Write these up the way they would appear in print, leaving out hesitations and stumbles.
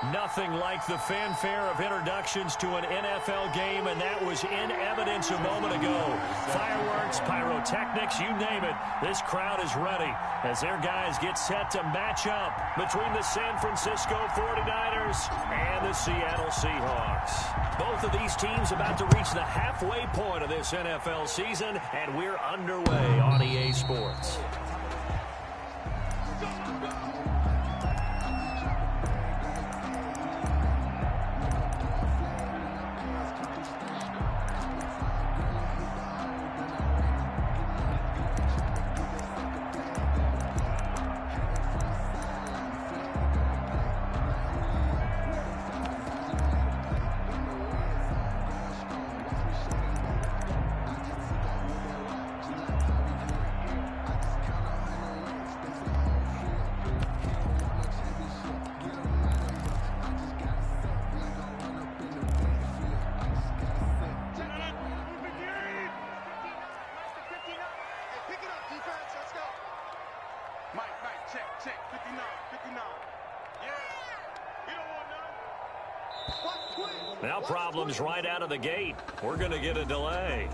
Nothing like the fanfare of introductions to an NFL game, and that was in evidence a moment ago. Fireworks, pyrotechnics, you name it. This crowd is ready as their guys get set to match up between the San Francisco 49ers and the Seattle Seahawks. Both of these teams about to reach the halfway point of this NFL season, and we're underway on EA Sports. Now problems right out of the gate. We're going to get a delay.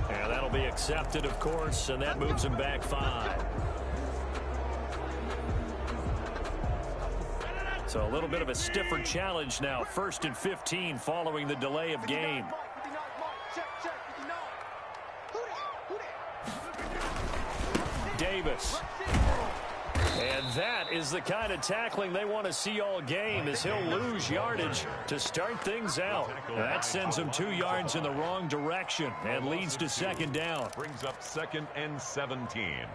And that'll be accepted, of course, and that moves him back 5. So a little bit of a stiffer challenge now. 1st and 15 following the delay of game. Davis. And that is the kind of tackling they want to see all game, as he'll lose yardage to start things out. That sends him 2 yards in the wrong direction and leads to 2nd down. Brings up 2nd and 17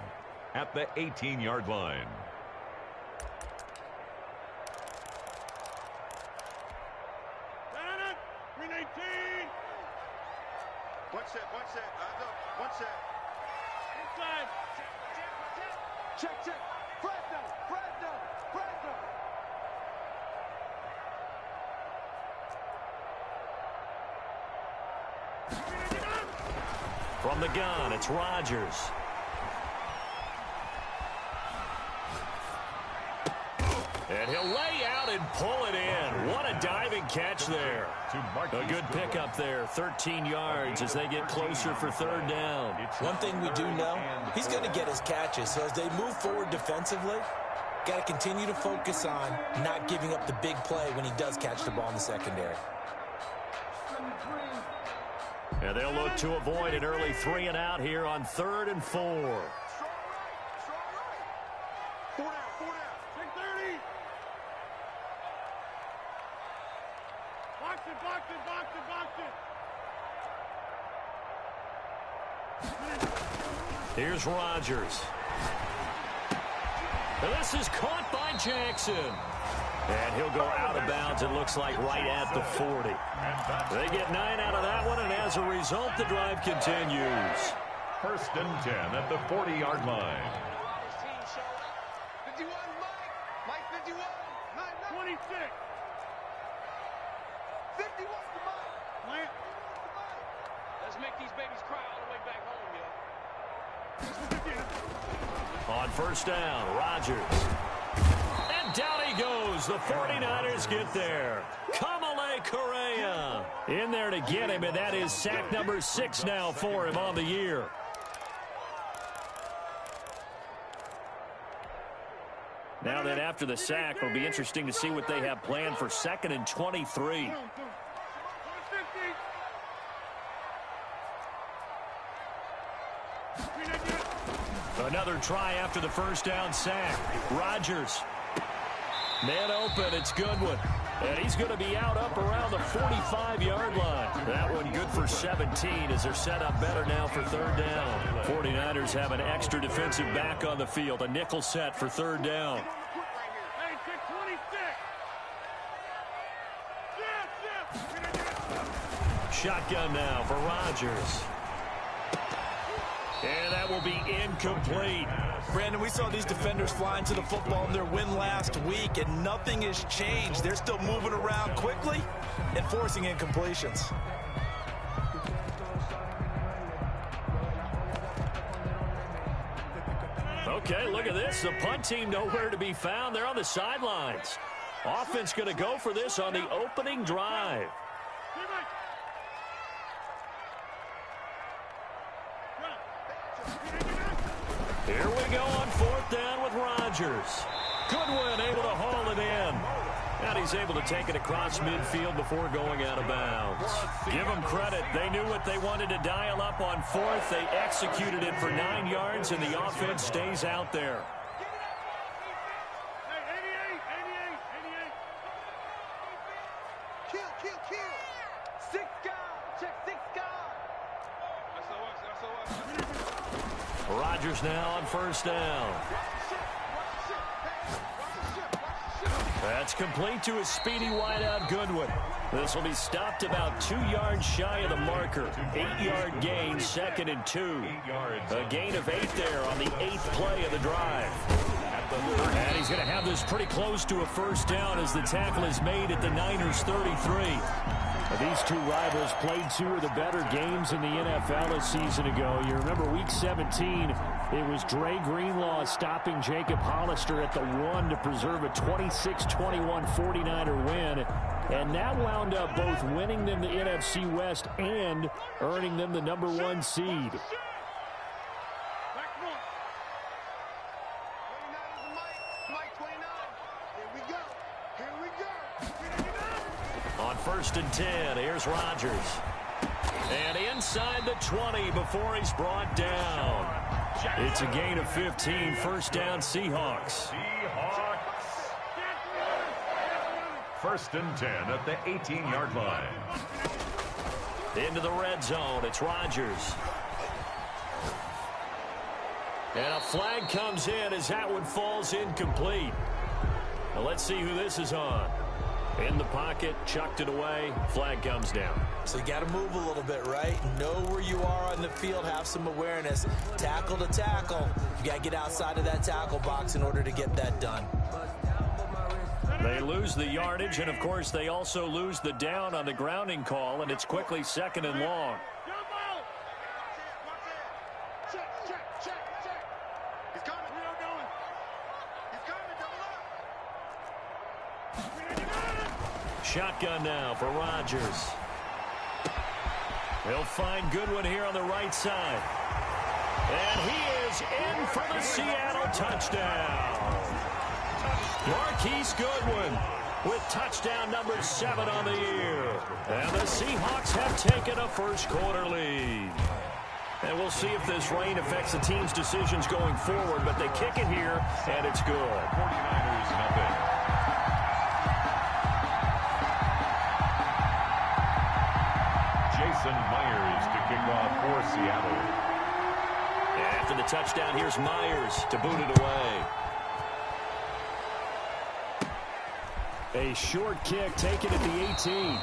at the 18-yard line. One set, eyes up, one set. Inside. Check. Fresno. From the gun, it's Rodgers. And he'll lay out and pull it in. What a diving catch there. A good pickup there, 13 yards as they get closer for 3rd down. One thing we do know, he's going to get his catches. So as they move forward defensively, got to continue to focus on not giving up the big play when he does catch the ball in the secondary. And they'll look to avoid an early 3 and out here on 3rd and 4. 4 down. 6:30. Box it. Here's Rodgers. And this is caught by Jackson. And he'll go out of bounds, it looks like, right at the 40. They get 9 out of that one, and as a result, the drive continues. 1st and 10 at the 40-yard line. 51, Mike 51. 26. 51 to Mike. Let's make these babies cry all the way back home, yo. On 1st down, Rodgers. And down he goes. The 49ers get there. Kamale Correa in there to get him, and that is sack number 6 now for him on the year. Now that after the sack, it'll be interesting to see what they have planned for 2nd and 23. Another try after the 1st down sack. Rodgers. Man open, it's Goodwin. And he's going to be out up around the 45-yard line. That one good for 17 as they're set up better now for 3rd down. 49ers have an extra defensive back on the field. A nickel set for 3rd down. Shotgun now for Rodgers. And that will be incomplete. Brandon, we saw these defenders flying to the football in their win last week, and nothing has changed. They're still moving around quickly and forcing incompletions. Okay, look at this. The punt team nowhere to be found. They're on the sidelines. Offense going to go for this on the opening drive. Here we go on 4th down with Rodgers. Goodwin able to haul it in. And he's able to take it across midfield before going out of bounds. Give them credit. They knew what they wanted to dial up on 4th. They executed it for 9 yards, and the offense stays out there. Rodgers now on 1st down. That's complete to a speedy wideout Goodwin. This will be stopped about 2 yards shy of the marker. 8-yard gain, 2nd and 2. A gain of 8 there on the 8th play of the drive. And he's going to have this pretty close to a 1st down as the tackle is made at the Niners' 33. These two rivals played 2 of the better games in the NFL a season ago. You remember Week 17, it was Dre Greenlaw stopping Jacob Hollister at the 1 to preserve a 26-21 49er win. And that wound up both winning them the NFC West and earning them the #1 seed. On 1st and 10, here's Rodgers. And inside the 20 before he's brought down. It's a gain of 15, 1st down Seahawks. 1st and 10 at the 18-yard line. Into the red zone, it's Rodgers. And a flag comes in as that one falls incomplete. Now let's see who this is on. In the pocket, chucked it away, flag comes down. So you got to move a little bit, right? Know where you are on the field, have some awareness. Tackle to tackle. You got to get outside of that tackle box in order to get that done. They lose the yardage, and of course they also lose the down on the grounding call, and it's quickly 2nd and long. Shotgun now for Rodgers. He'll find Goodwin here on the right side. And he is in for the Seattle touchdown. Marquise Goodwin with touchdown number 7 on the year. And the Seahawks have taken a first-quarter lead. And we'll see if this rain affects the team's decisions going forward, but they kick it here, and it's good. 49ers nothing. Jason Myers to kick off for Seattle. After the touchdown, here's Myers to boot it away. A short kick taken at the 18.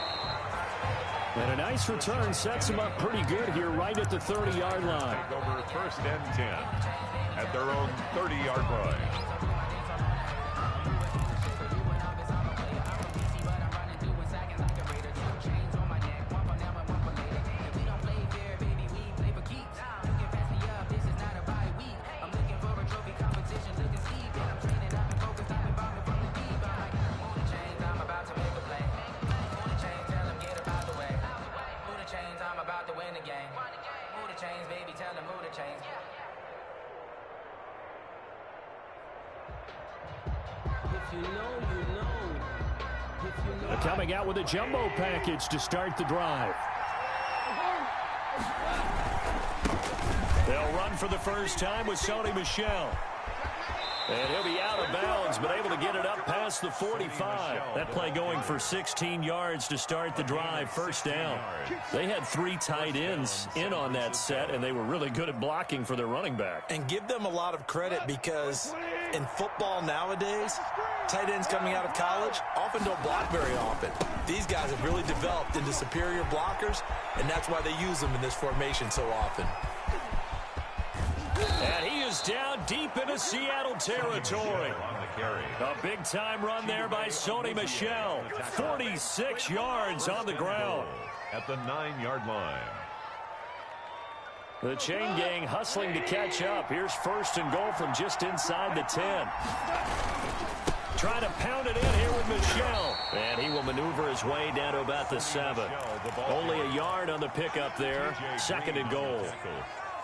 And a nice return sets him up pretty good here right at the 30-yard line. Take over 1st and 10 at their own 30-yard line. Coming out with a jumbo package to start the drive. They'll run for the first time with Sony Michel. And he'll be out of bounds, but able to get it up past the 45. That play going for 16 yards to start the drive, 1st down. They had 3 tight ends in on that set, and they were really good at blocking for their running back. And give them a lot of credit because in football nowadays, tight ends coming out of college often don't block very often. These guys have really developed into superior blockers, and that's why they use them in this formation so often. And he is down deep into Seattle territory. A big-time run there by Sony Michel. 46 yards on the ground. At the 9-yard line. The chain gang hustling to catch up. Here's 1st and goal from just inside the 10. Trying to pound it in here with Michel. And he will maneuver his way down to about the 7. Only a yard on the pickup there. 2nd and goal.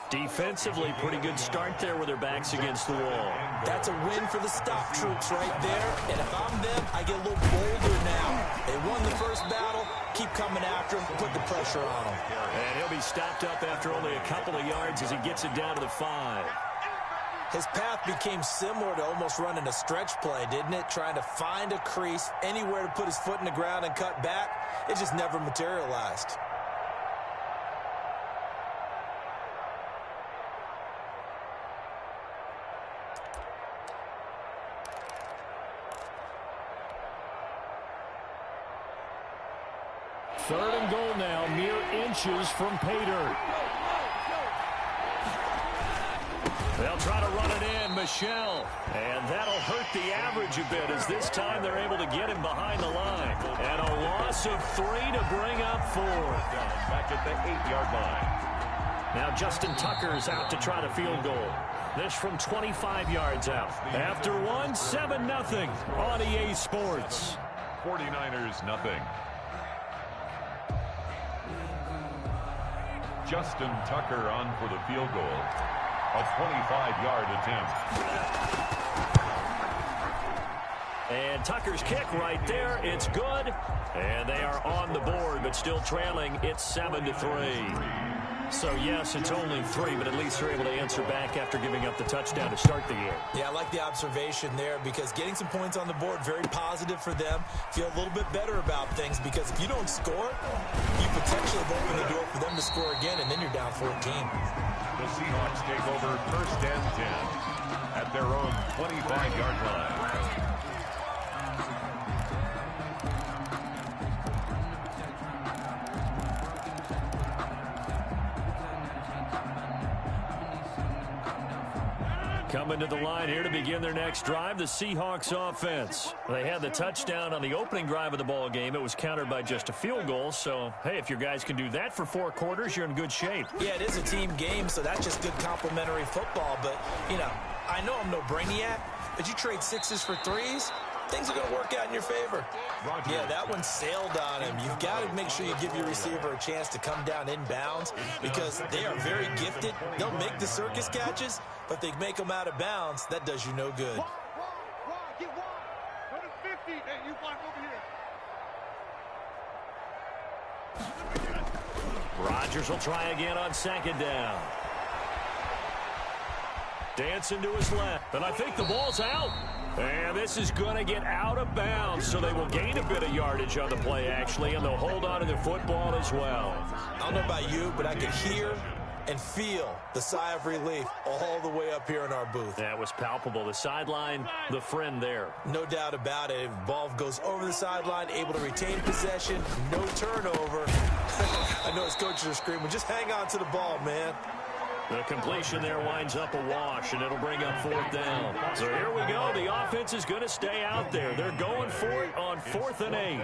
Defensively, pretty good start there with their backs against the wall. That's a win for the stop troops right there. And if I'm them, I get a little bolder now. They won the first battle. Keep coming after him. Put the pressure on him. And he'll be stopped up after only a couple of yards as he gets it down to the 5. His path became similar to almost running a stretch play, didn't it? Trying to find a crease, anywhere to put his foot in the ground and cut back. It just never materialized. Third and goal now, mere inches from pay dirt. They'll try to run it in, Michel. And that'll hurt the average a bit as this time they're able to get him behind the line. And a loss of 3 to bring up 4. Back at the 8-yard line. Now Justin Tucker's out to try to field goal. This from 25 yards out. After one, 7-0 on EA Sports. 49ers nothing. Justin Tucker on for the field goal. A 25-yard attempt. And Tucker's kick right there. It's good. And they are on the board, but still trailing. It's 7-3. So, yes, it's only 3, but at least they're able to answer back after giving up the touchdown to start the year. Yeah, I like the observation there because getting some points on the board, very positive for them. Feel a little bit better about things because if you don't score, you potentially have opened the door for them to score again, and then you're down 14. The Seahawks take over 1st and 10 at their own 25-yard line. Coming to the line here to begin their next drive, the Seahawks offense. They had the touchdown on the opening drive of the ball game. It was countered by just a field goal. So, hey, if your guys can do that for 4 quarters, you're in good shape. Yeah, it is a team game, so that's just good complementary football. But, you know, I know I'm no brainiac, but you trade 6s for 3s, things are going to work out in your favor. Roger. Yeah, that one sailed on him. You've got to make sure you give your receiver a chance to come down inbounds because they are very gifted. They'll make the circus catches, but they make them out of bounds. That does you no good. Get wide. Go to 50. Hey, you block over here. Rodgers will try again on 2nd down. Dancing to his left, and I think the ball's out. And this is going to get out of bounds, so they will gain a bit of yardage on the play, actually, and they'll hold on to their football as well. I don't know about you, but I could hear and feel the sigh of relief all the way up here in our booth. That was palpable. The sideline, the friend there. No doubt about it. If the ball goes over the sideline, able to retain possession, no turnover. I know his coaches are screaming, just hang on to the ball, man. The completion there winds up a wash, and it'll bring up 4th down. So here we go. The offense is going to stay out there. They're going for it on 4th and 8.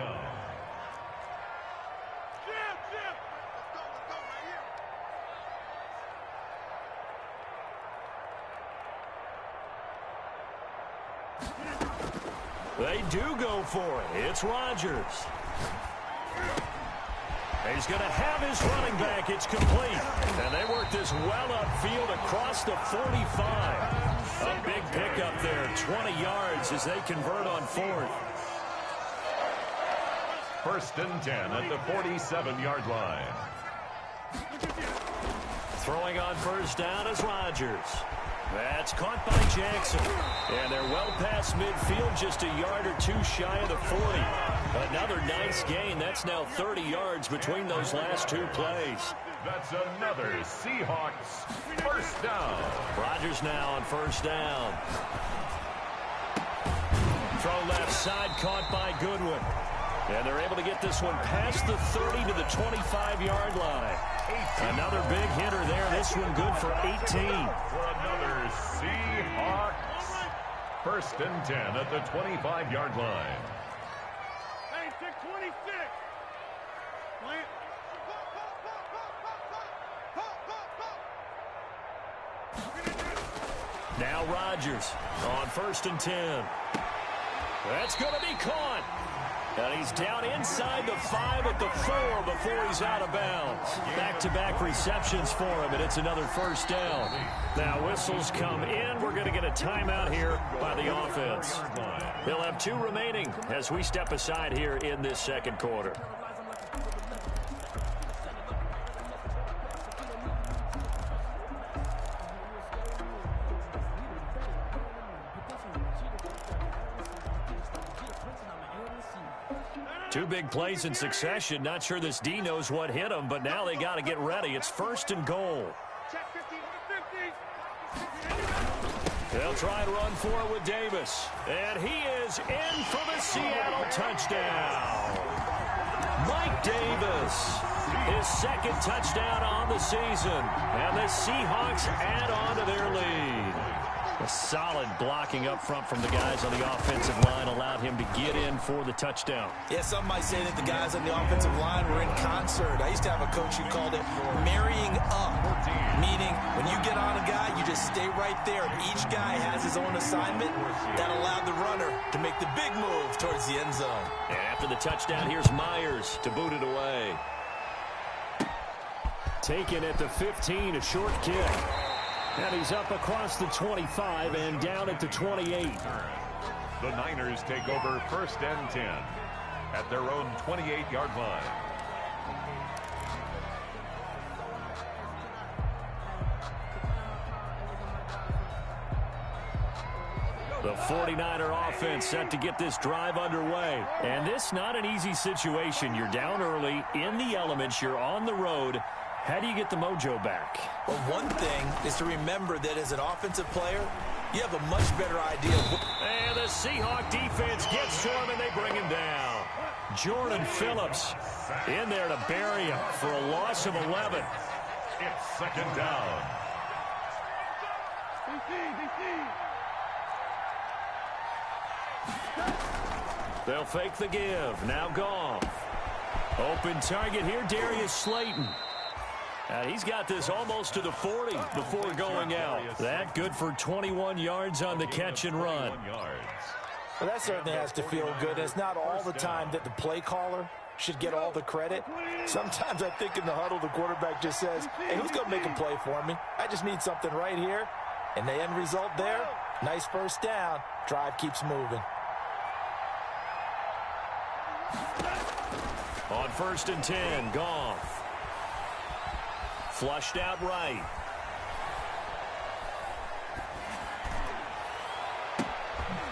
They do go for it. It's Rodgers. He's going to have his running back. It's complete. And they work this well upfield across the 45. A big pickup there, 20 yards as they convert on 4th. 1st and 10 at the 47-yard line. Throwing on 1st down is Rodgers. That's caught by Jackson. And they're well past midfield, just a yard or 2 shy of the 40. Another nice gain. That's now 30 yards between those last 2 plays. That's another Seahawks 1st down. Rodgers now on 1st down. Throw left side, caught by Goodwin. And they're able to get this one past the 30 to the 25-yard line. Another big hitter there. This one good for 18. For another Seahawks 1st and 10 at the 25-yard line. Hey, 626. Plant. Now Rodgers on 1st and 10. That's going to be caught. And he's down inside the 5 at the 4 before he's out of bounds. Back-to-back receptions for him, and it's another first down. Now whistles come in. We're going to get a timeout here by the offense. They'll have 2 remaining as we step aside here in this second quarter. Two big plays in succession. Not sure this D knows what hit him, but now they got to get ready. It's 1st and goal. They'll try and run for it with Davis. And he is in for the Seattle touchdown. Mike Davis, his 2nd touchdown on the season. And the Seahawks add on to their lead. A solid blocking up front from the guys on the offensive line allowed him to get in for the touchdown. Yeah, some might say that the guys on the offensive line were in concert. I used to have a coach who called it marrying up, meaning when you get on a guy, you just stay right there. Each guy has his own assignment that allowed the runner to make the big move towards the end zone. And after the touchdown, here's Myers to boot it away. Taken at the 15, a short kick. And he's up across the 25 and down at the 28. The Niners take over 1st and 10 at their own 28-yard line. The 49er offense set to get this drive underway. And this not an easy situation. You're down early, in the elements, you're on the road. How do you get the mojo back? Well, one thing is to remember that as an offensive player, you have a much better idea. And the Seahawk defense gets to him, and they bring him down. Jordan Phillips in there to bury him for a loss of 11. It's 2nd down. They'll fake the give. Now Goff. Open target here, Darius Slayton. And he's got this almost to the 40 before going out. That good for 21 yards on the catch and run. Well, that certainly has to feel good. It's not all the time that the play caller should get all the credit. Sometimes I think in the huddle, the quarterback just says, hey, who's going to make a play for me? I just need something right here. And the end result there, nice first down. Drive keeps moving. On 1st and 10, Goff. Flushed out right.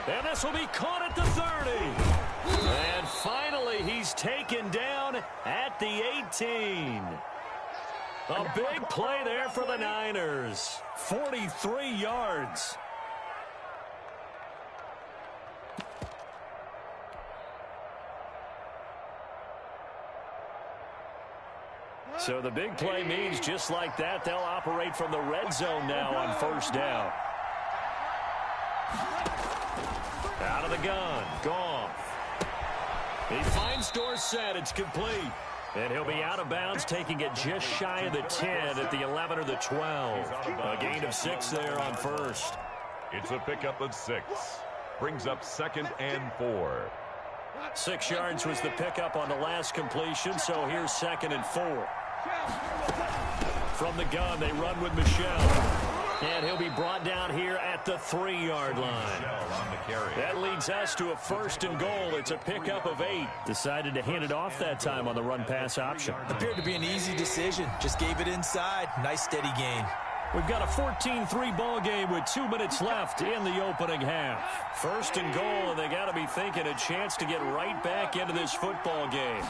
And this will be caught at the 30. And finally, he's taken down at the 18. A big play there for the Niners. 43 yards. So the big play means just like that, they'll operate from the red zone now on 1st down. Out of the gun, Goff. He finds Dorsett, it's complete. And he'll be out of bounds, taking it just shy of the 10 at the 11 or the 12. A gain of 6 there on 1st. It's a pickup of 6. Brings up 2nd and 4. 6 yards was the pickup on the last completion, so here's 2nd and 4. From the gun, they run with Michel. And he'll be brought down here at the 3-yard line. That leads us to a 1st and goal. It's a pickup of 8. Decided to hand it off that time on the run-pass option. Appeared to be an easy decision. Just gave it inside. Nice steady gain. We've got a 14-3 ball game with 2 minutes left in the opening half. 1st and goal, and they got to be thinking a chance to get right back into this football game.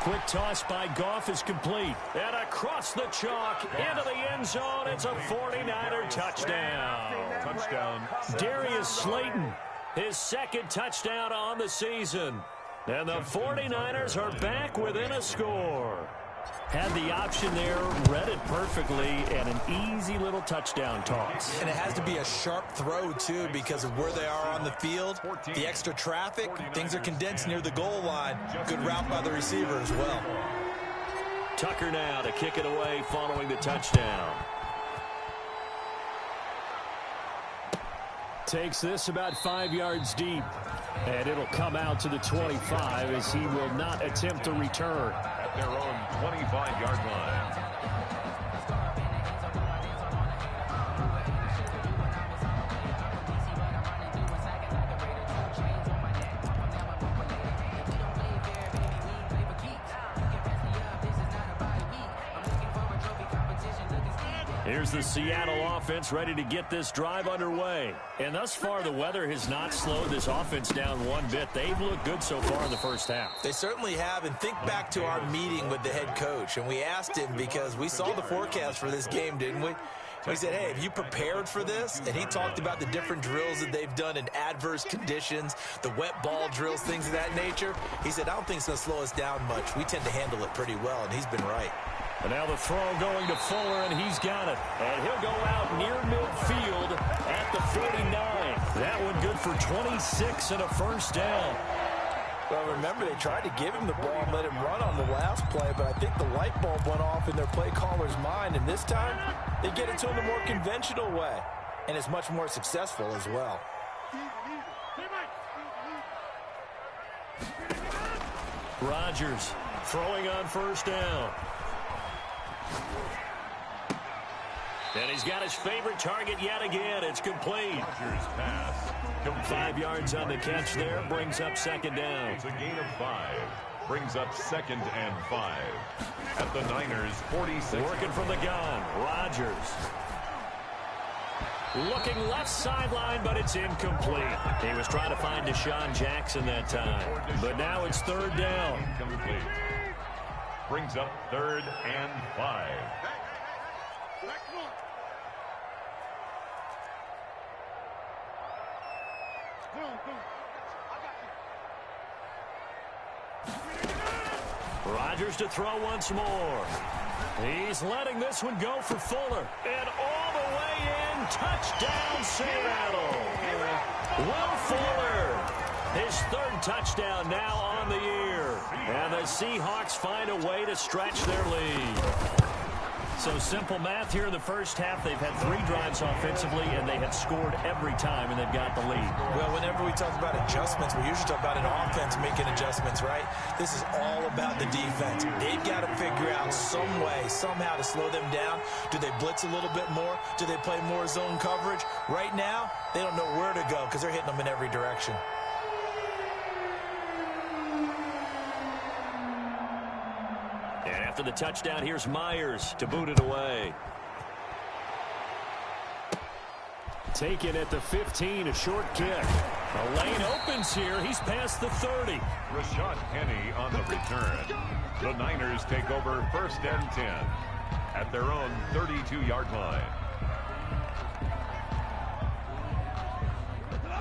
Quick toss by Goff is complete. And across the chalk into the end zone. It's a 49er touchdown. Touchdown. Darius Slayton, his 2nd touchdown on the season. And the 49ers are back within a score. Had the option there, read it perfectly, and an easy little touchdown toss. And it has to be a sharp throw, too, because of where they are on the field. The extra traffic, things are condensed near the goal line. Good route by the receiver as well. Tucker now to kick it away following the touchdown. Takes this about 5 yards deep. And it'll come out to the 25 as he will not attempt to return. At their own 25-yard line. Here's the Seattle offense ready to get this drive underway. And thus far, the weather has not slowed this offense down one bit. They've looked good so far in the first half. They certainly have. And think back to our meeting with the head coach. And we asked him because we saw the forecast for this game, didn't we? We said, hey, have you prepared for this? And he talked about the different drills that they've done in adverse conditions, the wet ball drills, things of that nature. He said, I don't think it's going to slow us down much. We tend to handle it pretty well, and he's been right. And now the throw going to Fuller, and he's got it. And he'll go out near midfield at the 49. That one good for 26 and a first down. Well, remember, they tried to give him the ball and let him run on the last play, but I think the light bulb went off in their play caller's mind, and this time they get it to him the more conventional way, and it's much more successful as well. Rodgers throwing on first down. And he's got his favorite target yet again. It's complete. Rodgers pass. 5 yards on the catch there. Brings up second down. It's a gain of 5. Brings up 2nd and 5. At the Niners, 46. Working from the gun. Rodgers. Looking left sideline, but it's incomplete. He was trying to find Deshaun Jackson that time. But now it's third down. Incomplete. Brings up 3rd and 5. Rodgers to throw once more. He's letting this one go for Fuller. And all the way in. Touchdown, Seattle. Will Fuller. His 3rd touchdown now on the year. And the Seahawks find a way to stretch their lead. So simple math here in the first half. They've had 3 drives offensively, and they have scored every time, and they've got the lead. Well, whenever we talk about adjustments, we usually talk about an offense making adjustments, right? This is all about the defense. They've got to figure out some way, somehow to slow them down. Do they blitz a little bit more? Do they play more zone coverage? Right now, they don't know where to go because they're hitting them in every direction. After the touchdown, here's Myers to boot it away. Taken at the 15, a short kick. The lane opens here. He's past the 30. Rashad Penny on the return. The Niners take over 1st and 10 at their own 32-yard line.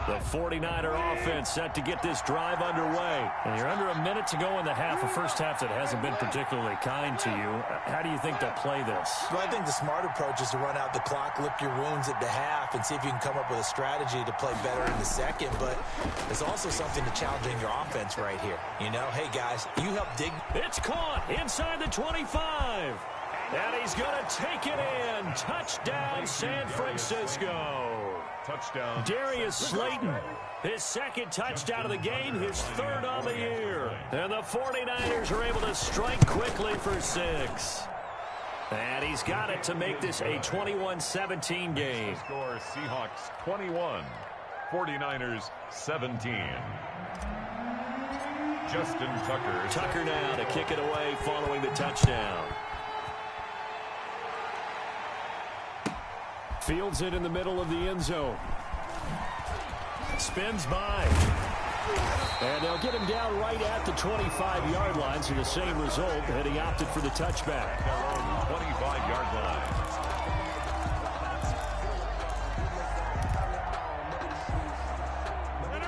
The 49er offense set to get this drive underway. And you're under a minute to go in the half, a first half that hasn't been particularly kind to you. How do you think they'll play this? Well, I think the smart approach is to run out the clock, lick your wounds at the half, and see if you can come up with a strategy to play better in the second. But there's also something to challenging your offense right here. You know, hey, guys, you help dig. It's caught inside the 25. And he's going to take it in. Touchdown, San Francisco. Touchdown. Darius Slayton, his 2nd touchdown of the game, his 3rd on the year. And the 49ers are able to strike quickly for 6. And he's got it to make this a 21-17 game. Score Seahawks 21, 49ers 17. Justin Tucker. Tucker now to kick it away following the touchdown. Fields it in the middle of the end zone. Spins by. And they'll get him down right at the 25-yard line, so the same result, and he opted for the touchback. Their own 25-yard line.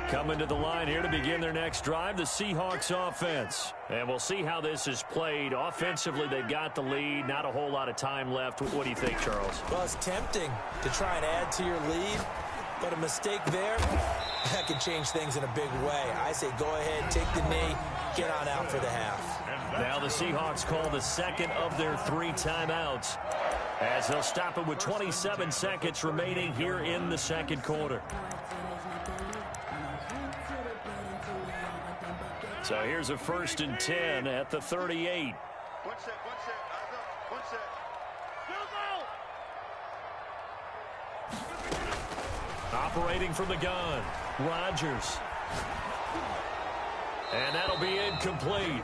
Coming to the line here to begin their next drive, the Seahawks offense. And we'll see how this is played. Offensively, they've got the lead. Not a whole lot of time left. What do you think, Charles? Well, it's tempting to try and add to your lead, but a mistake there, that can change things in a big way. I say go ahead, take the knee, get on out for the half. Now the Seahawks call the 2nd of their 3 timeouts. as they'll stop it with 27 seconds remaining here in the second quarter. So here's a 1st and 10 at the 38. One set. One set. Operating from the gun, Rodgers. And that'll be incomplete.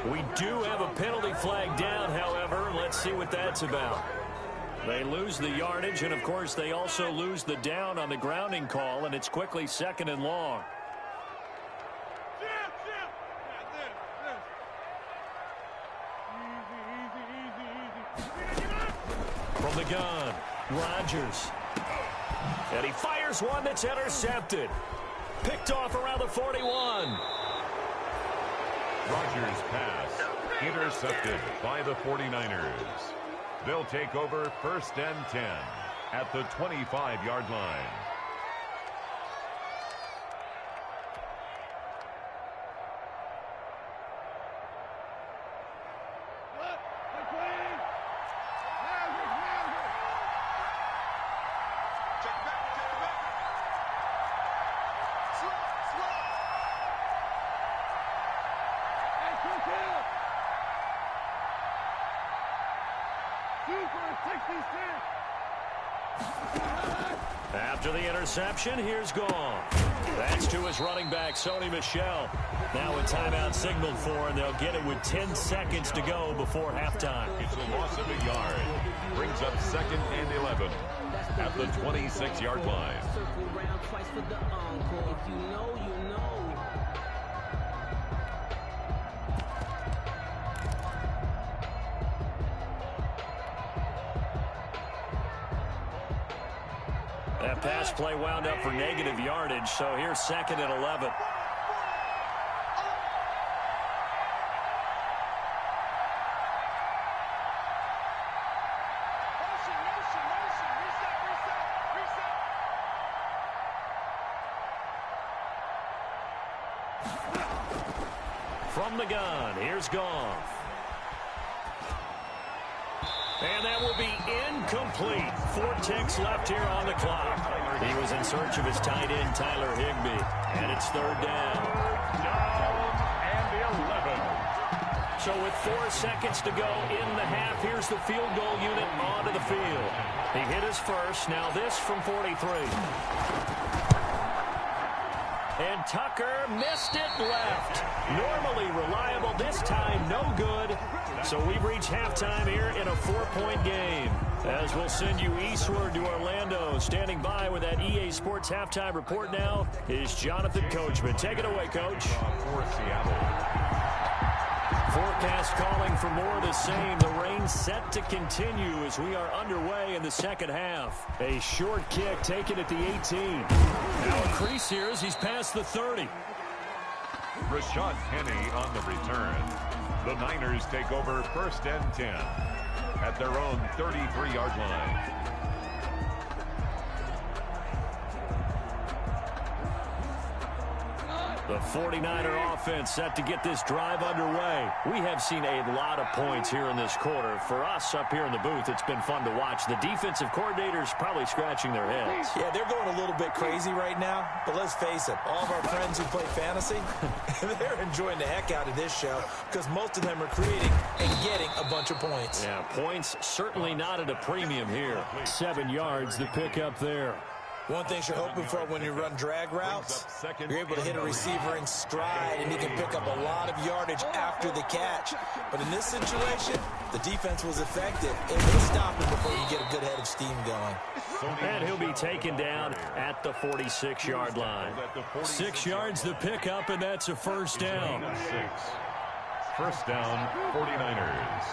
We do have a penalty flag down, however. Let's see what that's about. They lose the yardage, and, of course, they also lose the down on the grounding call, and it's quickly 2nd and long. From the gun, Rodgers. And he fires one that's intercepted. Picked off around the 41. Rodgers' pass intercepted by the 49ers. They'll take over 1st and 10 at the 25-yard line. After the interception, here's Goff. That's to his running back, Sony Michel. Now a timeout signaled for, and they'll get it with 10 seconds to go before halftime. It's a loss of a yard. Brings up 2nd and 11 at the 26-yard line. Circle round twice for the encore. If you know, you know. That pass play wound up for negative yardage, so here's 2nd and 11. From the gun, here's Goff. And that will be incomplete. 4 ticks left here on the clock. He was in search of his tight end, Tyler Higbee. And it's 3rd down. Down and 11. So with 4 seconds to go in the half, here's the field goal unit onto the field. He hit his first. Now this from 43. And Tucker missed it left. Normally reliable, this time no good. So we've reached halftime here in a 4-point game. As we'll send you eastward to Orlando. Standing by with that EA Sports halftime report now is Jonathan Coachman. Take it away, Coach. For Seattle. Forecast calling for more of the same. The rain set to continue as we are underway in the second half. A short kick taken at the 18. Now a crease here as he's past the 30. Rashad Penny on the return. The Niners take over 1st and 10 at their own 33-yard line. The 49er offense set to get this drive underway. We have seen a lot of points here in this quarter. For us up here in the booth, it's been fun to watch. The defensive coordinators probably scratching their heads. Yeah, they're going a little bit crazy right now, but let's face it, all of our friends who play fantasy, they're enjoying the heck out of this show because most of them are creating and getting a bunch of points. Yeah, points certainly not at a premium here. 7 yards the pickup there. One thing you're hoping for when you run drag routes, you're able to hit a receiver in stride and he can pick up a lot of yardage after the catch. But in this situation, the defense was effective. It will stop him before you get a good head of steam going. And he'll be taken down at the 46-yard line. 6 yards the pickup, and that's a 1st down. 1st down, 49ers.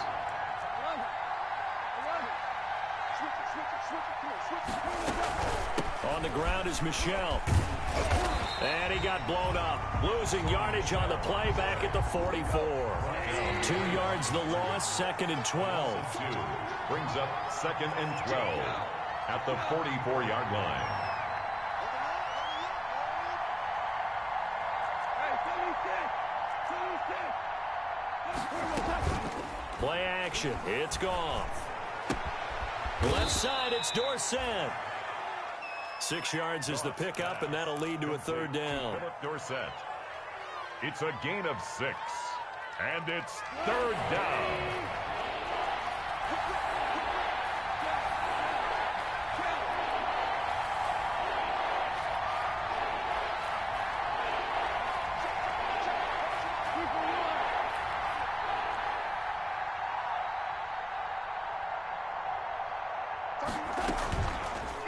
On the ground is Michel. And he got blown up. Losing yardage on the play back at the 44. 2 yards the loss, 2nd and 12. Brings up 2nd and 12 at the 44-yard line. Play action. It's Goff. Left side, it's Dorsett. 6 yards is the pickup, and that'll lead to a third down. Philip Dorsett. It's a gain of 6, and it's third down.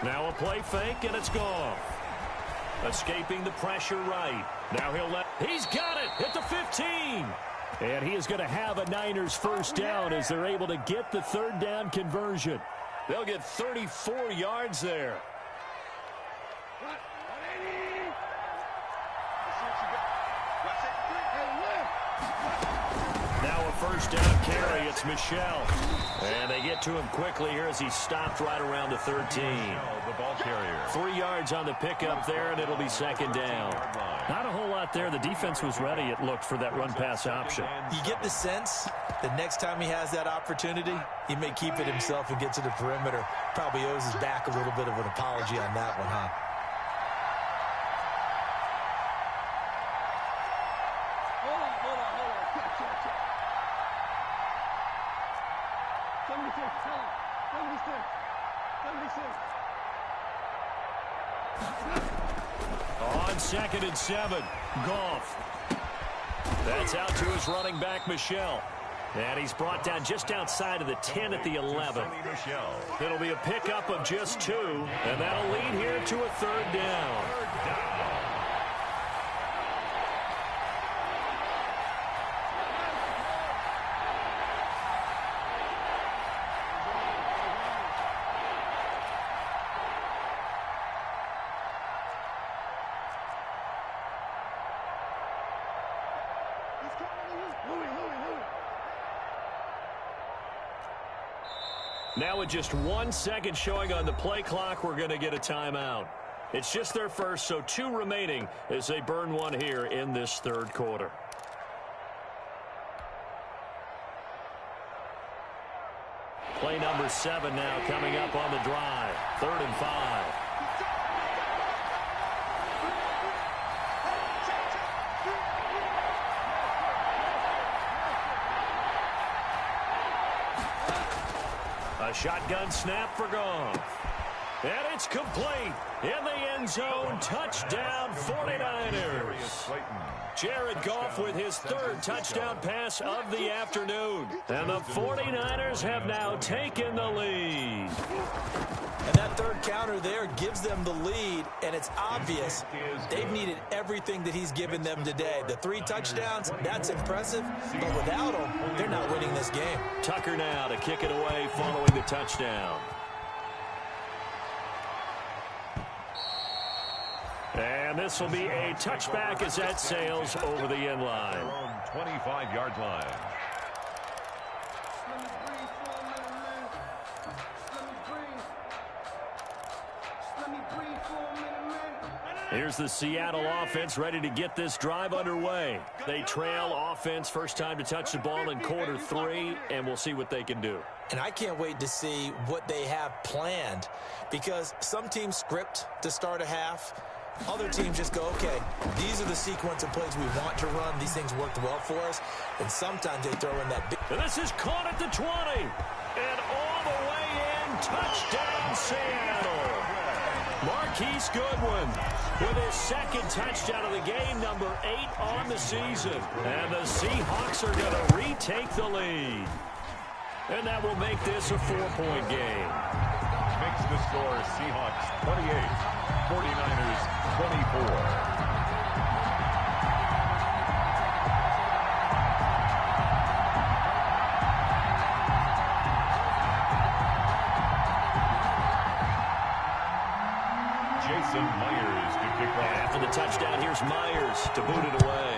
Now a play fake, and it's gone. Escaping the pressure right. Now he's got it at the 15. And he is going to have a Niners first down as they're able to get the third down conversion. They'll get 34 yards there. Now a first down carry. It's Michel. And they get to him quickly here as he stopped right around the 13. The ball carrier. 3 yards on the pickup there, and it'll be second down. Not a whole lot there. The defense was ready, it looked, for that run-pass option. You get the sense that next time he has that opportunity, he may keep it himself and get to the perimeter. Probably owes his back a little bit of an apology on that one, huh? On 2nd and 7, Goff. That's out to his running back, Michel. And he's brought down just outside of the 10 at the 11. It'll be a pickup of just 2, and that'll lead here to a third down. Now with just 1 second showing on the play clock, we're going to get a timeout. It's just their first, so 2 remaining as they burn one here in this third quarter. Play number 7 now coming up on the drive. 3rd and 5. A shotgun snap for Goff. And it's complete. In the end zone, touchdown 49ers. Jared Goff with his 3rd touchdown pass of the afternoon. And the 49ers have now taken the lead. And that 3rd counter there gives them the lead, and it's obvious they've needed everything that he's given them today. The 3 touchdowns, that's impressive, but without him, they're not winning this game. Tucker now to kick it away following the touchdown. And this will be a touchback as that sails over the end line. 25-yard line. Here's the Seattle offense ready to get this drive underway. They trail offense first time to touch the ball in quarter 3, and we'll see what they can do. And I can't wait to see what they have planned, because some teams script to start a half. Other teams just go, okay, these are the sequence of plays we want to run. These things worked well for us. And sometimes they throw in that big. And this is caught at the 20. And all the way in, touchdown Seattle. Marquise Goodwin with his 2nd touchdown of the game, number 8 on the season. And the Seahawks are going to retake the lead. And that will make this a 4-point game. Makes the score Seahawks 28. 49ers 24. Jason Myers to kick off. After the touchdown, here's Myers to boot it away.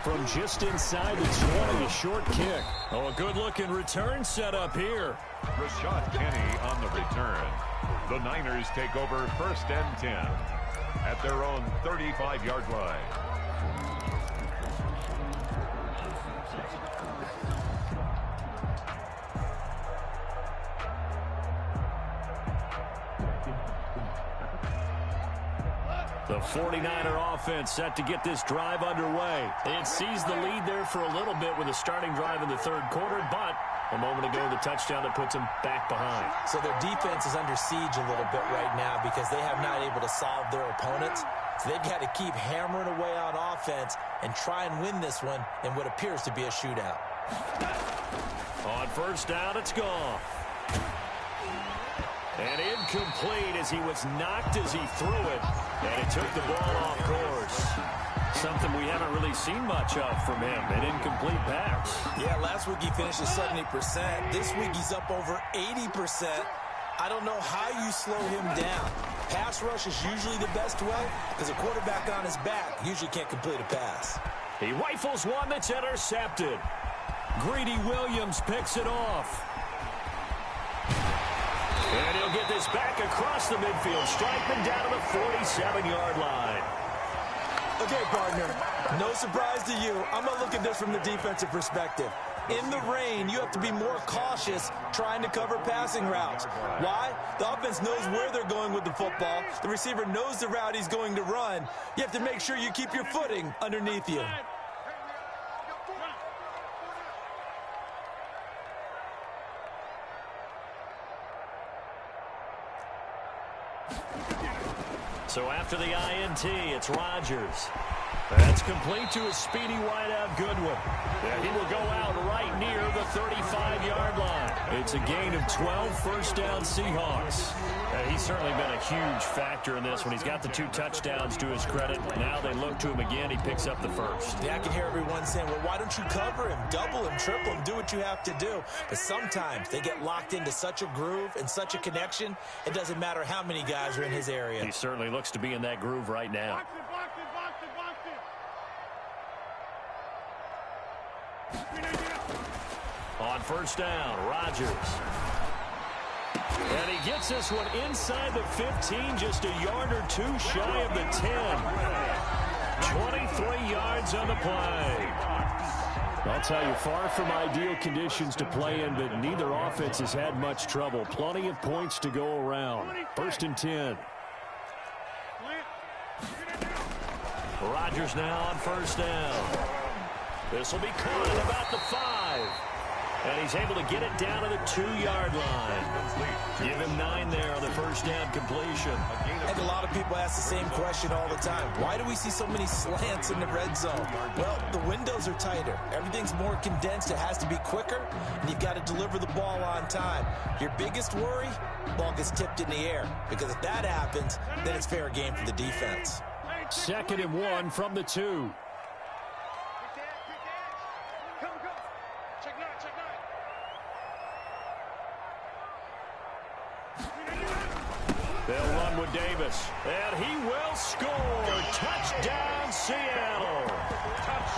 From just inside the 20, a short kick. Oh, a good-looking return set up here. Rashad Penny on the return. The Niners take over 1st and 10 at their own 35-yard line. The 49er offense set to get this drive underway. It sees the lead there for a little bit with a starting drive in the third quarter, but a moment ago, the touchdown that puts them back behind. So their defense is under siege a little bit right now because they have not able to solve their opponents. So they've got to keep hammering away on offense and try and win this one in what appears to be a shootout. On first down, it's gone. And incomplete as he was knocked as he threw it. And it took the ball off course. Something we haven't really seen much of from him, an incomplete pass. Yeah, last week he finished at 70%. This week he's up over 80%. I don't know how you slow him down. Pass rush is usually the best way because a quarterback on his back usually can't complete a pass. He rifles one that's intercepted. Greedy Williams picks it off. And he'll get this back across the midfield, striking down to the 47-yard line. Okay, partner, no surprise to you. I'm going to look at this from the defensive perspective. In the rain, you have to be more cautious trying to cover passing routes. Why? The offense knows where they're going with the football. The receiver knows the route he's going to run. You have to make sure you keep your footing underneath you. So after the INT, it's Rodgers. That's complete to a speedy wideout Goodwin. And he will go out right near the 35-yard line. It's a gain of 12, first down Seahawks. He's certainly been a huge factor in this when he's got the 2 touchdowns to his credit. Now they look to him again. He picks up the first. Yeah, I can hear everyone saying, well, why don't you cover him, double him, triple him, do what you have to do. But sometimes they get locked into such a groove and such a connection, it doesn't matter how many guys are in his area. He certainly looks to be in that groove right now. On first down, Rodgers. And he gets this one inside the 15, just a yard or 2 shy of the 10. 23 yards on the play. I'll tell you, far from ideal conditions to play in, but neither offense has had much trouble. Plenty of points to go around. First and 10. Rodgers now on first down. This will be caught at about the 5. And he's able to get it down to the 2-yard line. Give him 9 there on the first down completion. And a lot of people ask the same question all the time. Why do we see so many slants in the red zone? Well, the windows are tighter. Everything's more condensed. It has to be quicker, and you've got to deliver the ball on time. Your biggest worry, ball gets tipped in the air. Because if that happens, then it's fair game for the defense. 2nd and 1 from the 2. They'll run with Davis, and he will score. Touchdown, Seattle.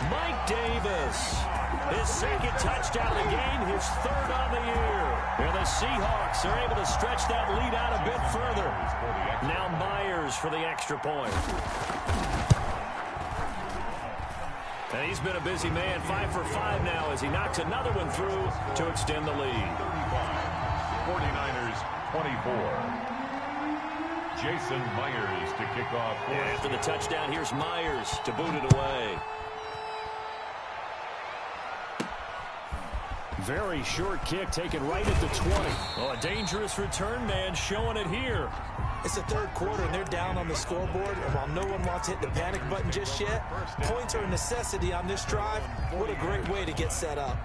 Mike Davis, his 2nd touchdown of the game, his 3rd on the year. And the Seahawks are able to stretch that lead out a bit further. Now Myers for the extra point. And he's been a busy man, 5 for 5 now as he knocks another one through to extend the lead. 49ers 24. Jason Myers to kick off. After the touchdown, here's Myers to boot it away. Very short kick taken right at the 20. Oh, a dangerous return man showing it here. It's the 3rd quarter, and they're down on the scoreboard. And while no one wants to hit the panic button just yet, points are a necessity on this drive. What a great way to get set up.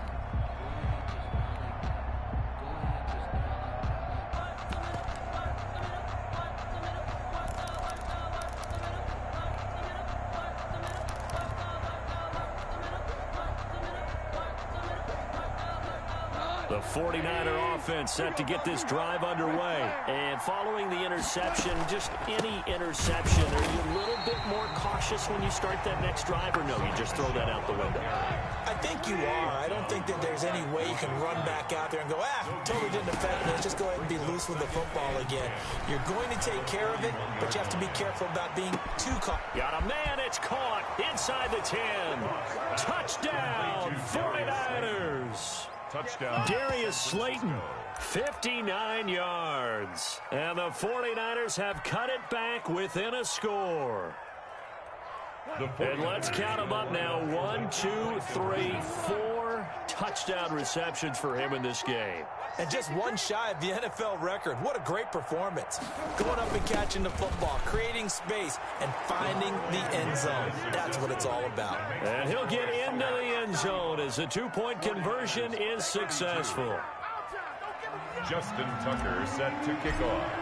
The 49er offense set to get this drive underway. And following the interception, just any interception, are you a little bit more cautious when you start that next drive, or no, you just throw that out the window? I think you are. I don't think that there's any way you can run back out there and go, totally didn't affect me. Let's just go ahead and be loose with the football again. You're going to take care of it, but you have to be careful about being too caught. Got a man, it's caught inside the 10. Touchdown, 49ers. Touchdown. Darius Slayton 59 yards. And the 49ers have cut it back within a score. And let's count them up now. 1, 2, 3, 4 touchdown receptions for him in this game. And just one shy of the NFL record. What a great performance. Going up and catching the football, creating space, and finding the end zone. That's what it's all about. And he'll get into the end zone as the two-point conversion is successful. Justin Tucker set to kick off.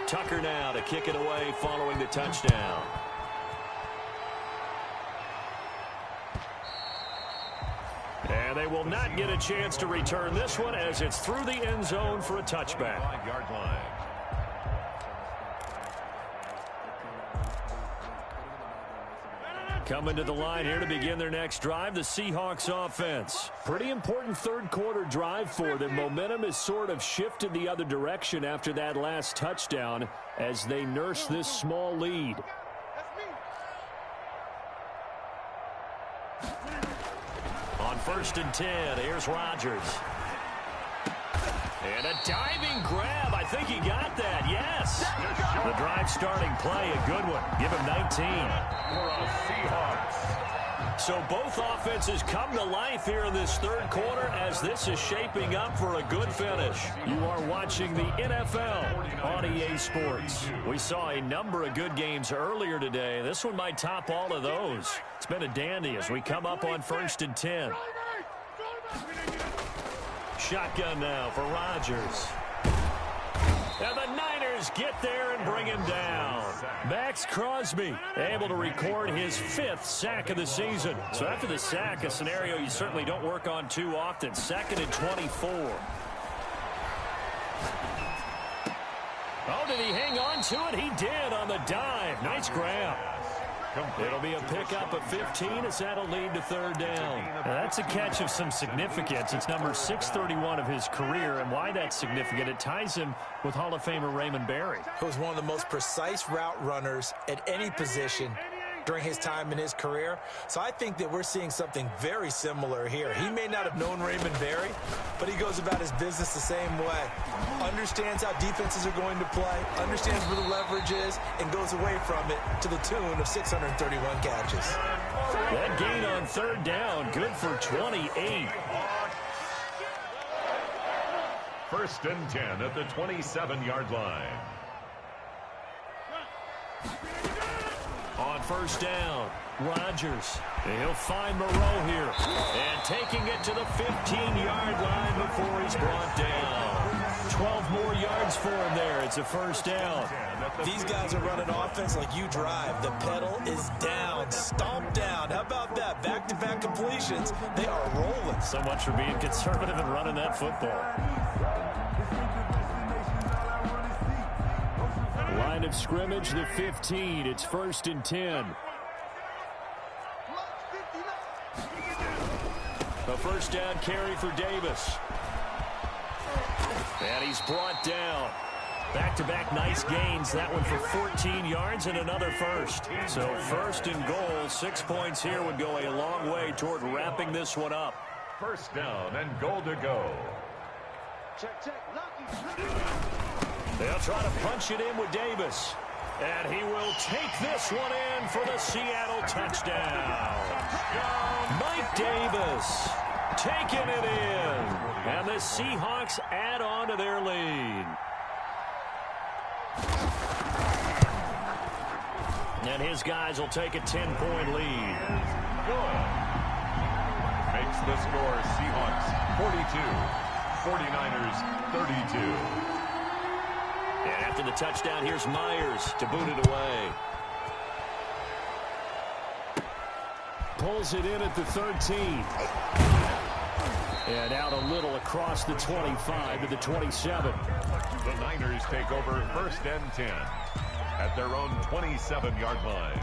Tucker now to kick it away following the touchdown. And they will not get a chance to return this one as it's through the end zone for a touchback. 5-yard line. Coming to the line here to begin their next drive, the Seahawks offense. Pretty important third quarter drive for them. Momentum has sort of shifted the other direction after that last touchdown as they nurse this small lead. On 1st and 10, here's Rodgers. And a diving grab. I think he got that. Yes. The drive starting play, a good one. Give him 19. For the Seahawks. So both offenses come to life here in this third quarter as this is shaping up for a good finish. You are watching the NFL on EA Sports. We saw a number of good games earlier today. This one might top all of those. It's been a dandy as we come up on 1st and 10. Shotgun now for Rodgers. And the Niners get there and bring him down. Max Crosby able to record his 5th sack of the season. So after the sack, a scenario you certainly don't work on too often. 2nd and 24. Oh, did he hang on to it? He did on the dive. Nice grab. It'll be a pickup of 15 as that'll lead to 3rd down. Now that's a catch of some significance. It's number 631 of his career, and why that's significant, it ties him with Hall of Famer Raymond Berry. He was one of the most precise route runners at any position during his time in his career. So I think that we're seeing something very similar here. He may not have known Raymond Berry, but he goes about his business the same way. Understands how defenses are going to play, understands where the leverage is, and goes away from it to the tune of 631 catches. That gain on 3rd down, good for 28. 1st and 10 at the 27-yard line. On 1st down, Rodgers. He'll find Moreau here. And taking it to the 15-yard line before he's brought down. 12 more yards for him there. It's a 1st down. These guys are running offense like you drive. The pedal is down, stomped down. How about that? Back-to-back completions. They are rolling. So much for being conservative and running that football. Line of scrimmage, the 15. It's 1st and 10. A 1st down carry for Davis. And he's brought down. Back-to-back nice gains. That one for 14 yards and another 1st. So 1st and goal. 6 points here would go a long way toward wrapping this one up. 1st down and goal to go. Check. They'll try to punch it in with Davis. And he will take this one in for the Seattle touchdown. Mike Davis taking it in. And the Seahawks add on to their lead. And his guys will take a 10-point lead. Good. Makes the score Seahawks 42. 49ers 32. And after the touchdown, here's Myers to boot it away. Pulls it in at the 13. And out a little across the 25 to the 27. The Niners take over 1st and 10 at their own 27-yard line.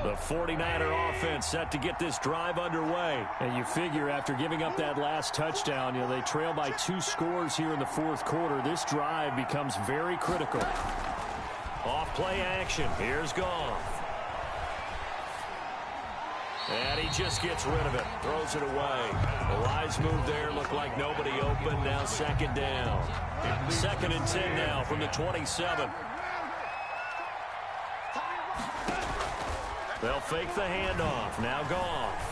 The 49er offense set to get this drive underway. And you figure after giving up that last touchdown, they trail by 2 scores here in the 4th quarter. This drive becomes very critical. Off play action. Here's Goff. And he just gets rid of it. Throws it away. The wise move there. Looked like nobody open. Now second down. 2nd and 10 now from the 27. They'll fake the handoff. Now Goff.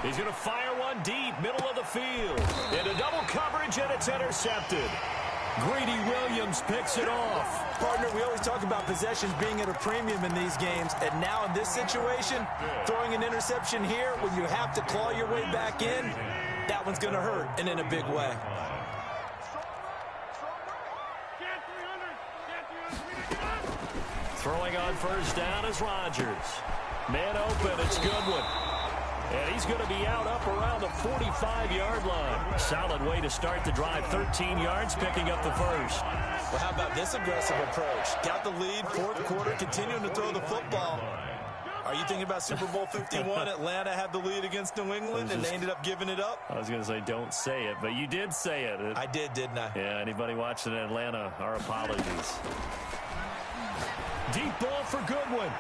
He's going to fire one deep, middle of the field. Into double coverage, and it's intercepted. Greedy Williams picks it off. Partner, we always talk about possessions being at a premium in these games, and now in this situation, throwing an interception here when you have to claw your way back in, that one's going to hurt, and in a big way. Throwing on first down is Rodgers. Man open, it's Goodwin. And he's going to be out up around the 45-yard line. Solid way to start the drive. 13 yards, picking up the first. Well, how about this aggressive approach? Got the lead, 4th quarter, continuing to throw the football. Are you thinking about Super Bowl 51? Atlanta had the lead against New England, and they ended up giving it up? I was going to say, don't say it, but you did say it. I did, didn't I? Yeah, anybody watching Atlanta, our apologies. Deep ball for Goodwin.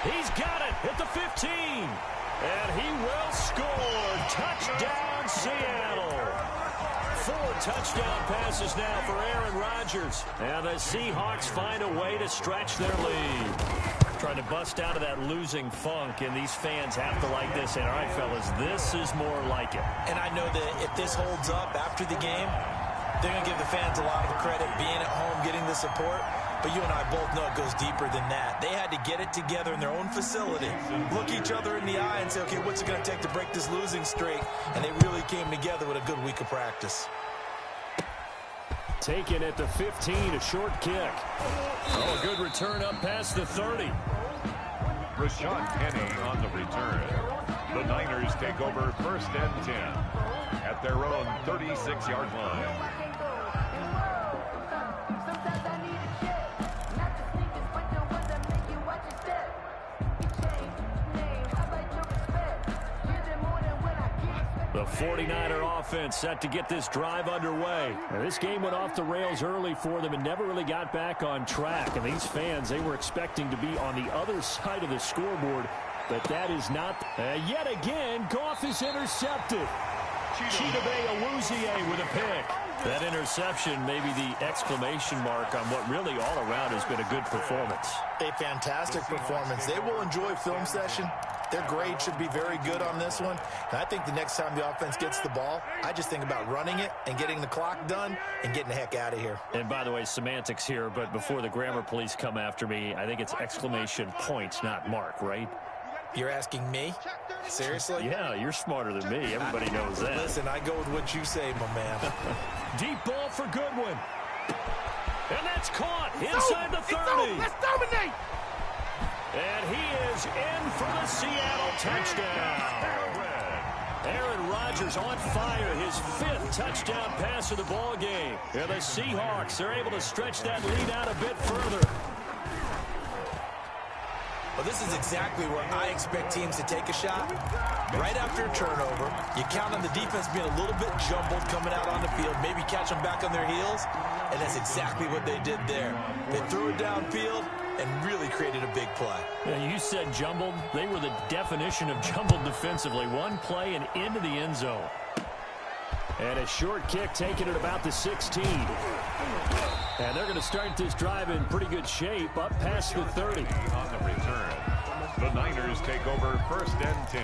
He's got it at the 15. And he will score. Touchdown, Seattle. 4 touchdown passes now for Aaron Rodgers. And the Seahawks find a way to stretch their lead. Trying to bust out of that losing funk, and these fans have to like this. And all right, fellas, this is more like it. And I know that if this holds up after the game, they're going to give the fans a lot of credit being at home, getting the support. But you and I both know it goes deeper than that. They had to get it together in their own facility, look each other in the eye and say, okay, what's it going to take to break this losing streak? And they really came together with a good week of practice. Taken at the 15, a short kick. Oh, a good return up past the 30. Rashawn Penny on the return. The Niners take over 1st and 10 at their own 36-yard line. The 49er offense set to get this drive underway. Now, this game went off the rails early for them and never really got back on track. And these fans, they were expecting to be on the other side of the scoreboard, but that is not. Yet again, Goff is intercepted. Chidobe Awuzie with a pick. That interception may be the exclamation mark on what really all around has been a good performance. A fantastic performance. They will enjoy film session. Their grade should be very good on this one. And I think the next time the offense gets the ball, I just think about running it and getting the clock done and getting the heck out of here. And by the way, semantics here, but before the grammar police come after me, I think it's exclamation point, not mark, right? You're asking me? Seriously? Yeah, you're smarter than me. Everybody knows that. Listen, I go with what you say, my man. Deep ball for Goodwin. And that's caught inside the 30. Let's dominate. And he is in for the Seattle touchdown. Aaron Rodgers on fire, his 5th touchdown pass of the ball game. And the Seahawks are able to stretch that lead out a bit further. Well, this is exactly where I expect teams to take a shot. Right after a turnover, you count on the defense being a little bit jumbled coming out on the field, maybe catch them back on their heels, and that's exactly what they did there. They threw it downfield and really created a big play. Yeah, you said jumbled. They were the definition of jumbled defensively. One play and into the end zone. And a short kick taken at about the 16. And they're going to start this drive in pretty good shape, up past the 30. On the return, the Niners take over 1st and 10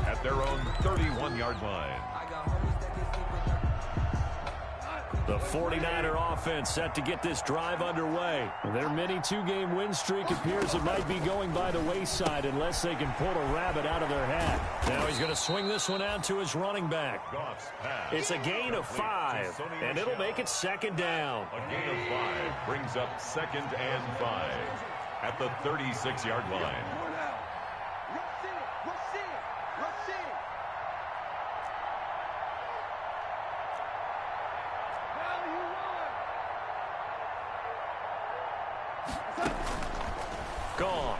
at their own 31-yard line. The 49er offense set to get this drive underway. Their mini 2-game win streak appears it might be going by the wayside unless they can pull a rabbit out of their hat. Now he's going to swing this one out to his running back. It's a gain of 5, and it'll make it 2nd down. A gain of 5 brings up 2nd and 5 at the 36-yard line. Gone.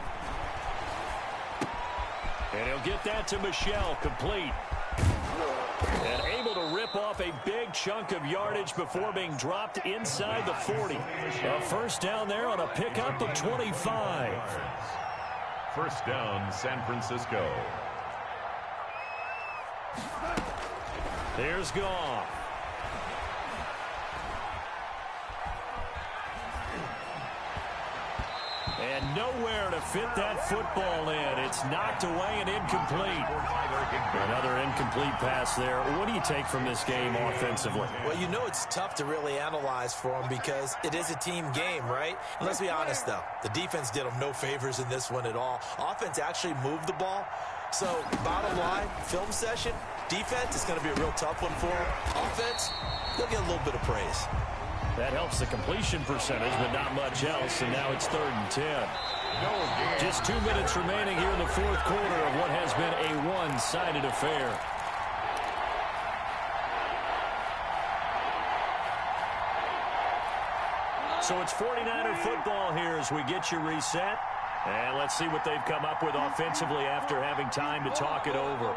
And he'll get that to Michel, complete. And able to rip chip off a big chunk of yardage before being dropped inside the 40. A first down there on a pickup of 25. First down, San Francisco. Here's Goff. And nowhere to fit that football in. It's knocked away and incomplete. Another incomplete pass there. What do you take from this game offensively? Well, you know it's tough to really analyze for them because it is a team game, right? And let's be honest, though. The defense did them no favors in this one at all. Offense actually moved the ball. So, bottom line, film session, defense is going to be a real tough one for them. Offense, they'll get a little bit of praise. That helps the completion percentage, but not much else, and now it's 3rd and 10. Just 2 minutes remaining here in the fourth quarter of what has been a one-sided affair. So it's 49er football here as we get you reset. And let's see what they've come up with offensively after having time to talk it over.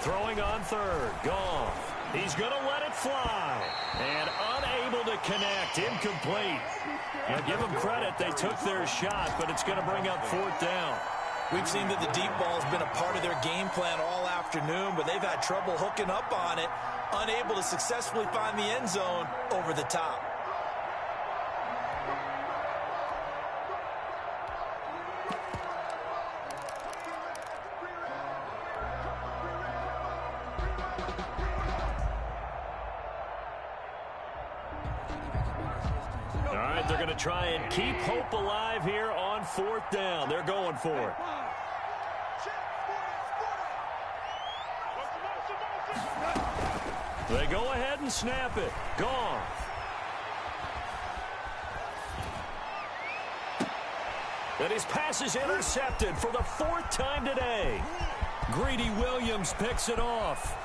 Throwing on third. Goff. He's going to let it fly. And unable to connect. Incomplete. Now give them credit. They took their shot, but it's going to bring up 4th down. We've seen that the deep ball has been a part of their game plan all afternoon, but they've had trouble hooking up on it, unable to successfully find the end zone over the top. All right, they're going to try and keep hope alive here on 4th down. They're going for it. They go ahead and snap it. Goff. And his pass is intercepted for the 4th time today. Greedy Williams picks it off.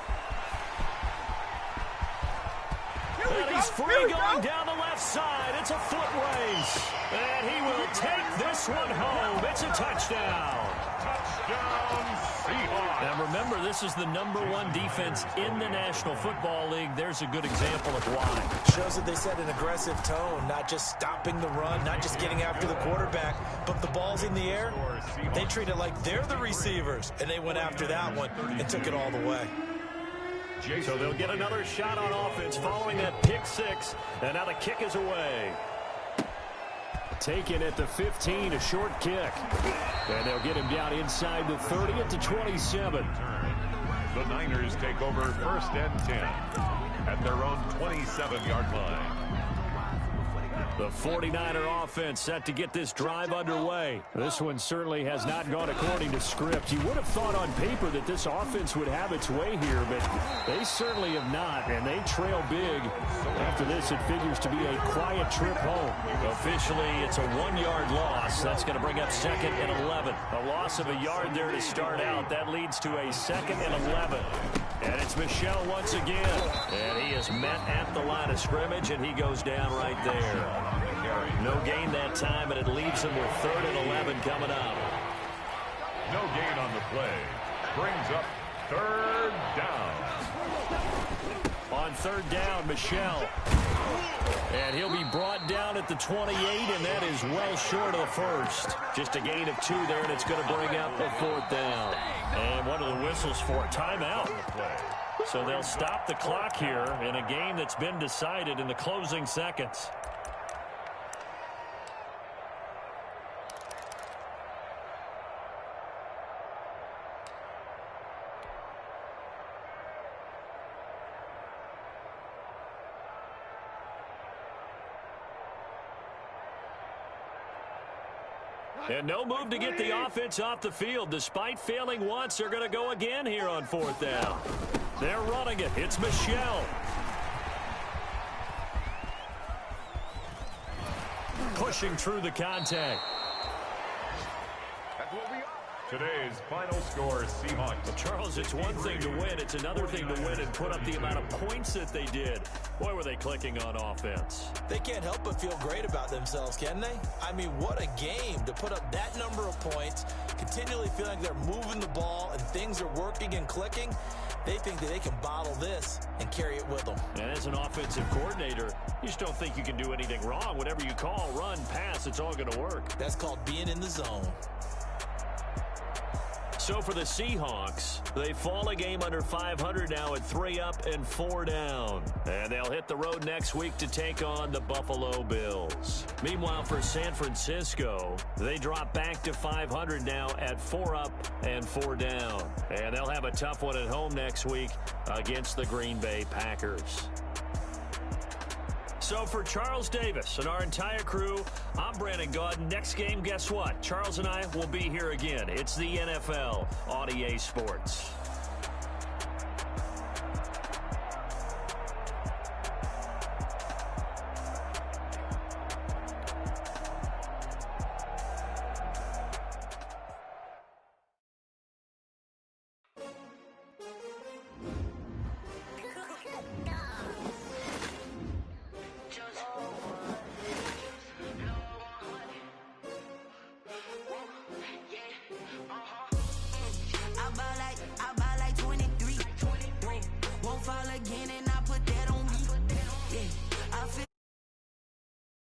And he's free going down the left side. It's a foot race. And he will take this one home. It's a touchdown. Touchdown, Seahawks. Now remember, this is the #1 defense in the National Football League. There's a good example of why. Shows that they set an aggressive tone, not just stopping the run, not just getting after the quarterback, but the ball's in the air. They treat it like they're the receivers, and they went after that one and took it all the way. So they'll get another shot on offense following that pick six, and now the kick is away. Taken at the 15, a short kick. And they'll get him down inside the 30 at the 27. The Niners take over 1st and 10 at their own 27-yard line. The 49er offense set to get this drive underway. This one certainly has not gone according to script. You would have thought on paper that this offense would have its way here, but they certainly have not, and they trail big. After this, it figures to be a quiet trip home. Officially, it's a 1-yard loss. That's going to bring up 2nd and 11. A loss of a yard there to start out. That leads to a 2nd and 11. And it's Michel once again. And he is met at the line of scrimmage, and he goes down right there. No gain that time, and it leaves him with 3rd and 11 coming up. No gain on the play. Brings up 3rd down. On 3rd down, Michel. And he'll be brought down at the 28, and that is well short of the first. Just a gain of 2 there, and it's going to bring up the 4th down. And what are the whistles for? Timeout. So they'll stop the clock here in a game that's been decided in the closing seconds. And no move to get the offense off the field. Despite failing once, they're going to go again here on 4th down. They're running it. It's Michel. Pushing through the contact. Today's final score, Seahawks. Well, Charles, it's one thing to win. It's another thing to win and put up the amount of points that they did. Boy, were they clicking on offense. They can't help but feel great about themselves, can they? I mean, what a game to put up that number of points, continually feeling like they're moving the ball and things are working and clicking. They think that they can bottle this and carry it with them. And as an offensive coordinator, you just don't think you can do anything wrong. Whatever you call, run, pass, it's all going to work. That's called being in the zone. So for the Seahawks, they fall a game under 500 now at 3 up and 4 down. And they'll hit the road next week to take on the Buffalo Bills. Meanwhile, for San Francisco, they drop back to 500 now at 4 up and 4 down. And they'll have a tough one at home next week against the Green Bay Packers. So for Charles Davis and our entire crew, I'm Brandon Gaudin. Next game, guess what? Charles and I will be here again. It's the NFL on EA Sports. I ball like 23. Won't fall again and